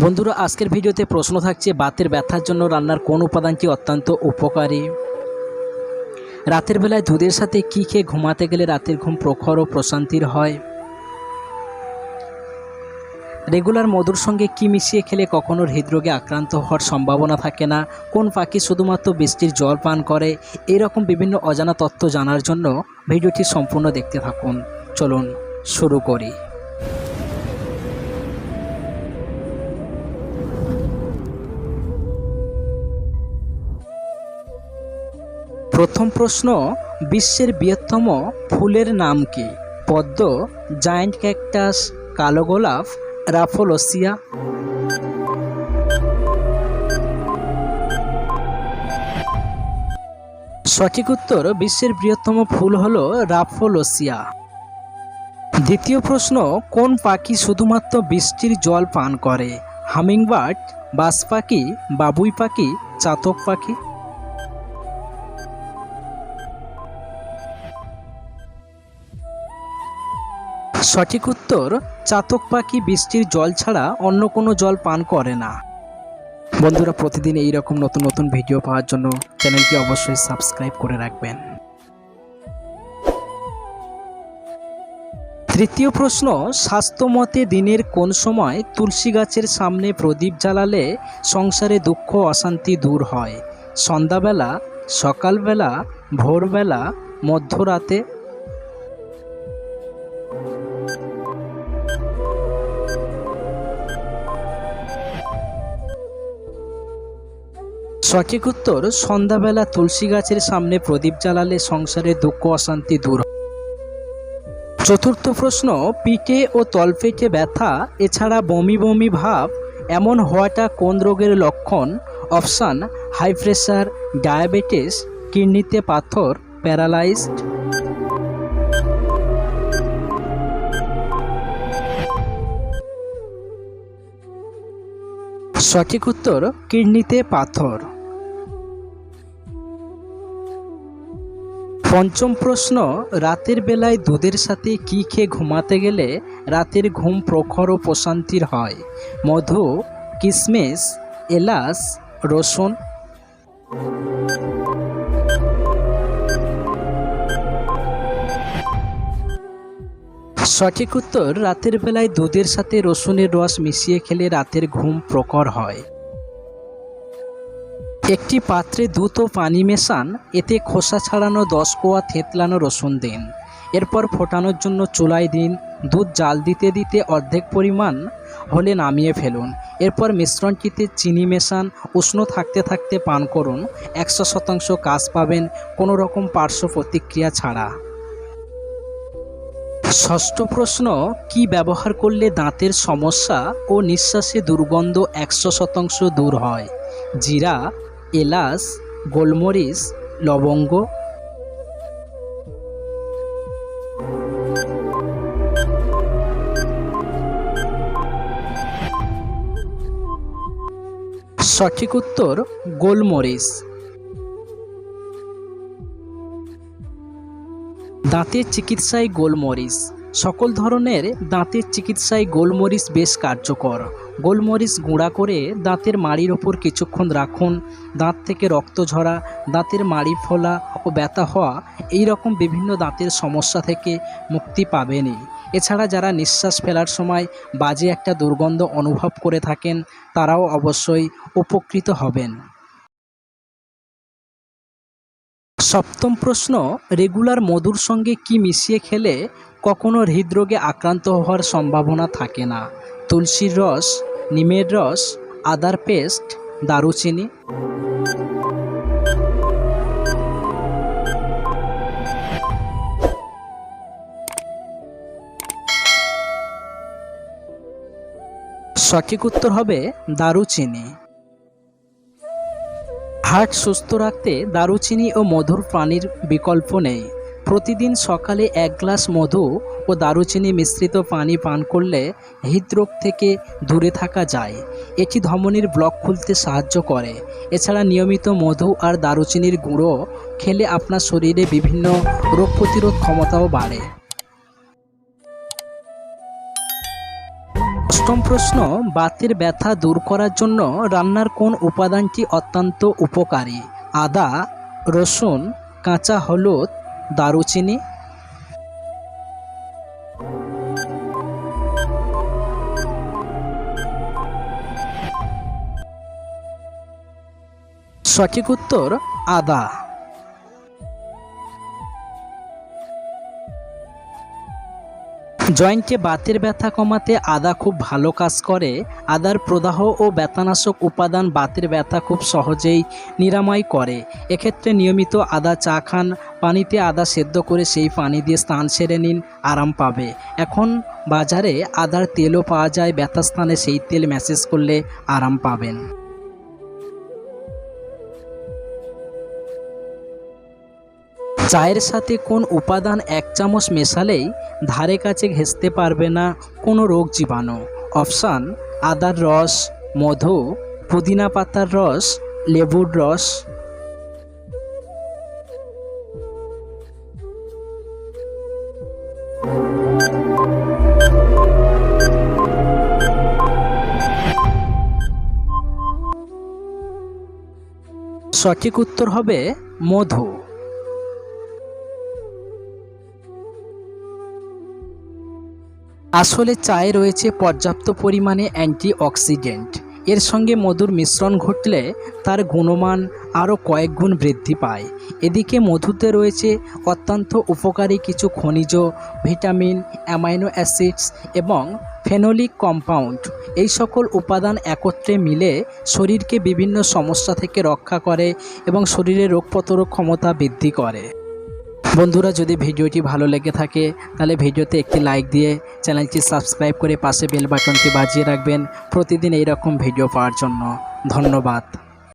বন্ধুরা আজকের ভিডিওতে প্রশ্ন থাকছে বাতের ব্যথার জন্য রান্নার কোন উপাদানটি অত্যন্ত উপকারী। রাতের বেলায় দুধের সাথে কি খেয়ে ঘুমাতে গেলে রাতের ঘুম প্রখর ও প্রশান্তির হয়। রেগুলার মধুর সঙ্গে কি মিশিয়ে খেলে কখনো হৃদরোগে আক্রান্ত হওয়ার সম্ভাবনা থাকে না। কোন পাখি শুধুমাত্র বৃষ্টির জল পান করে। এরকম বিভিন্ন অজানা তথ্য জানার জন্য ভিডিওটি সম্পূর্ণ দেখতে থাকুন। চলুন শুরু করি। প্রথম প্রশ্ন, বিশ্বের বৃহত্তম ফুলের নাম কি? পদ্ম, জায়ান্ট ক্যাকটাস, কালো গোলাপ, রাফোলোসিয়া। সঠিক উত্তর বিশ্বের বৃহত্তম ফুল হলো রাফোলোসিয়া। দ্বিতীয় প্রশ্ন, কোন পাখি শুধুমাত্র বৃষ্টির জল পান করে? হামিংবার্ড, বাজ পাখি, বাবুই পাখি, চাতক পাখি। সঠিক উত্তর চাতক পাখি বৃষ্টির জল ছাড়া অন্য কোনো জল পান করে না। বন্ধুরা প্রতিদিন এই রকম নতুন নতুন ভিডিও পাওয়ার জন্য চ্যানেলটি অবশ্যই সাবস্ক্রাইব করে রাখবেন। তৃতীয় প্রশ্ন, স্বাস্থ্যমতে দিনের কোন সময় তুলসী গাছের সামনে প্রদীপ জ্বালালে সংসারে দুঃখ অশান্তি দূর হয়? সন্ধ্যাবেলা, সকালবেলা, ভোরবেলা, মধ্যরাতে। সঠিক উত্তর সন্ধ্যাবেলা তুলসী গাছের সামনে প্রদীপ জ্বালালে সংসারে দুঃখ অশান্তি দূর হয়। চতুর্থ প্রশ্ন, পিঠে ও তলপেটে ব্যথা এছাড়া বমি বমি ভাব এমন হওয়াটা কোন রোগের লক্ষণ? অপশান, হাই প্রেশার, ডায়াবেটিস, কিডনিতে পাথর, প্যারালাইজড। সঠিক উত্তর কিডনিতে পাথর। পঞ্চম প্রশ্ন, রাতের বেলায় দুধের সাথে কি খেয়ে ঘুমাতে গেলে রাতের ঘুম প্রখর ও প্রশান্তির হয়? মধু, কিশমিশ, এলাচ, রসুন। সঠিক উত্তর রাতের বেলায় দুধের সাথে রসুনের রস মিশিয়ে খেলে রাতের ঘুম প্রখর হয়। একটি পাত্রে দুধ ও পানি মেশান, এতে খোসা ছাড়ানো 10 কোয়া থেতলানো রসুন দিন। এরপর ফোটানোর জন্য চুলায় দিন। দুধ জাল দিতে দিতে অর্ধেক পরিমাণ হলে নামিয়ে ফেলুন। এরপর মিশ্রণটিতে চিনি মেশান, উষ্ণ থাকতে থাকতে পান করুন। 100% কাজ পাবেন কোনো রকম পার্শ্ব প্রতিক্রিয়া ছাড়া। ষষ্ঠ প্রশ্ন, কি ব্যবহার করলে দাঁতের সমস্যা ও নিঃশ্বাসে দুর্গন্ধ 100% দূর হয়? জিরা, এলাচ, গোলমরিচ, লবঙ্গ। সঠিক উত্তর গোলমরিচ। দাঁতের চিকিৎসায় গোলমরিচ। সকল ধরনের দাঁতের চিকিৎসায় গোলমরিচ বেশ কার্যকর। গোলমরিচ গুঁড়া করে দাঁতের মাড়ির ওপর কিছুক্ষণ রাখুন। দাঁত থেকে রক্ত ঝরা, দাঁতের মাড়ি ফোলা ও ব্যথা হওয়া এই রকম বিভিন্ন দাঁতের সমস্যা থেকে মুক্তি পাবেনই। এছাড়া যারা নিঃশ্বাস ফেলার সময় বাজে একটা দুর্গন্ধ অনুভব করে থাকেন তারাও অবশ্যই উপকৃত হবেন। সপ্তম প্রশ্ন, রেগুলার মধুর সঙ্গে কি মিশিয়ে খেলে কখনো হৃদরোগে আক্রান্ত হওয়ার সম্ভাবনা থাকে না? তুলসীর রস, নিমের রস, আদার পেস্ট, দারুচিনি। সঠিক উত্তর হবে দারুচিনি। হার্ট সুস্থ রাখতে দারুচিনি ও মধুর পানির বিকল্প নেই। প্রতিদিন সকালে 1 গ্লাস মধু ও দারুচিনি মিশ্রিত পানি পান করলে হৃদরোগ থেকে দূরে থাকা যায়। এটি ধমনীর ব্লক খুলতে সাহায্য করে। এছাড়া নিয়মিত মধু আর দারুচিনির গুঁড়ো খেলে আপনার শরীরে বিভিন্ন রোগ প্রতিরোধ ক্ষমতাও বাড়ে। অষ্টম প্রশ্ন, বাতের ব্যথা দূর করার জন্য রান্নার কোন উপাদানটি অত্যন্ত উপকারী? আদা, রসুন, কাঁচা হলুদ, দারুচিনি। সঠিক উত্তর আদা। জয়েন্টে বাতের ব্যথা কমাতে আদা খুব ভালো কাজ করে। আদার প্রদাহ ও ব্যথানাশক উপাদান বাতের ব্যথা খুব সহজেই নিরাময় করে। এক্ষেত্রে নিয়মিত আদা চা খান, পানিতে আদা সেদ্ধ করে সেই পানি দিয়ে স্নান সেরে নিন, আরাম পাবে। এখন বাজারে আদার তেলও পাওয়া যায়, ব্যথা স্থানে সেই তেল ম্যাসেজ করলে আরাম পাবেন। চায়ের সাথে কোন উপাদান 1 চামচ মেশালেই ধারে কাছে ঘেঁষতে পারবে না কোনো রোগ জীবাণু? অপশান: আদার রস, মধু, পুদিনা পাতার রস, লেবুর রস। সঠিক উত্তর হবে মধু। আসলে চায়ে রয়েছে পর্যাপ্ত পরিমাণে অ্যান্টিঅক্সিডেন্ট। এর সঙ্গে মধুর মিশ্রণ ঘটলে তার গুণমান আরও কয়েক গুণ বৃদ্ধি পায়। এদিকে মধুতে রয়েছে অত্যন্ত উপকারী কিছু খনিজ, ভিটামিন, অ্যামাইনো অ্যাসিডস এবং ফেনোলিক কম্পাউন্ড। এই সকল উপাদান একত্রে মিলে শরীরকে বিভিন্ন সমস্যা থেকে রক্ষা করে এবং শরীরের রোগ প্রতিরোধ ক্ষমতা বৃদ্ধি করে। বন্ধুরা, যদি ভিডিওটি ভালো লেগে থাকে তাহলে ভিডিওতে একটি লাইক দিয়ে চ্যানেলটি সাবস্ক্রাইব করে পাশে বেল বাটনটি বাজিয়ে রাখবেন প্রতিদিন এই রকম ভিডিও পাওয়ার জন্য। ধন্যবাদ।